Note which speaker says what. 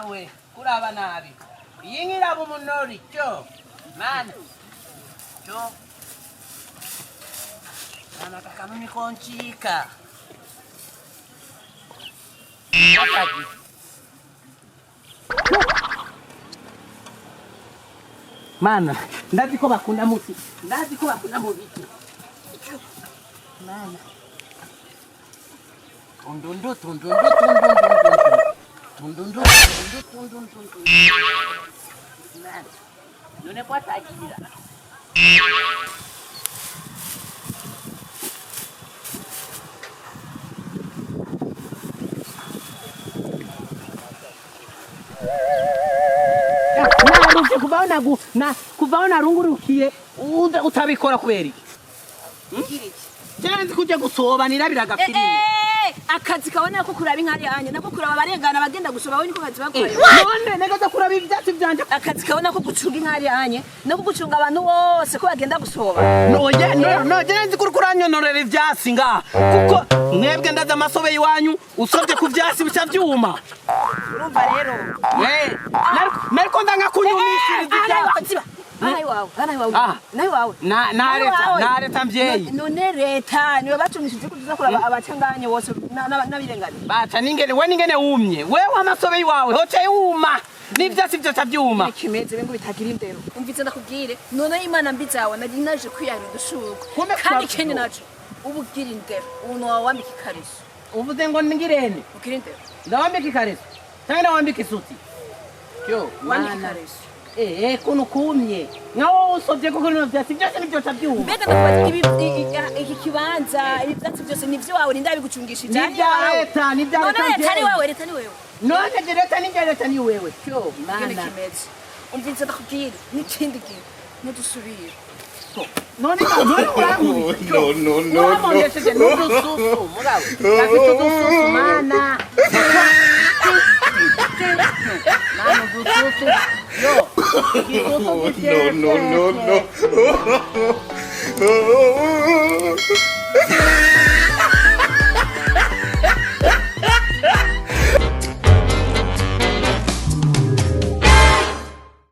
Speaker 1: nawe kuraba nabi iyi nk'iraba umunori cyo mana cyo mana kakanuni konchika mana ndazi ko bakunda muti ndazi ko bakunda mubiki mana tundundu mana none kwatagira kuvaona rungurukiye utabikora kubera iki Janzi kujya gusoba nirabiraga filime
Speaker 2: akazi kabona ko kuraba inkari yanje nako kuraba barengana bagenda gusoba we niko kazi bakora
Speaker 1: none nagaza kuraba ivyatsi byanje
Speaker 2: akazi kabona ko gucunga inkari yanje nako gucunga abantu bose ko bagenda gusoba
Speaker 1: no Janzi kuranyonorera ivyatsi nga kuko mwebwe ndaza amasobe iwanyu usovye ku vyatsi bica vyuma
Speaker 2: urumva rero
Speaker 1: nariko ndanga kunyumishiriza ivyatsi
Speaker 2: nayi wawe
Speaker 1: na leta mvyeyi
Speaker 2: none leta niwe bacungishije kuza kuraba abacanganye bose nabirengane
Speaker 1: baca ningene wumye wewe amasobe iwawe hoce yuma n'ivyatsi vyose vyuma
Speaker 2: kimeze bengo bitagira indero umvitse ndakubwire none imana mbi zawe naje kwiyarira udushuko kandi kene naco ubugira indero umuntu wawe wambika ikariso
Speaker 1: uvuze ngo ngirene
Speaker 2: ugira indero
Speaker 1: ndawambika ikariso cyangwa ndawambika isuti cyo
Speaker 2: wambika ikariso
Speaker 1: kuno kumye nkawo usovye kuko no vyatsi byose nivyo byuma
Speaker 2: mbega ndakubaza iki kibanza ibi vyatsi byose nivyo wawe ndabigucungishije
Speaker 1: leta ni
Speaker 2: wewe
Speaker 1: none leta ni wewe cyo
Speaker 2: mana umvitse ndakubwira n'ikindi kintu nudusubire
Speaker 1: none uramu no yesije nudususu mugabo afite udususu mana mama dususu yo
Speaker 3: no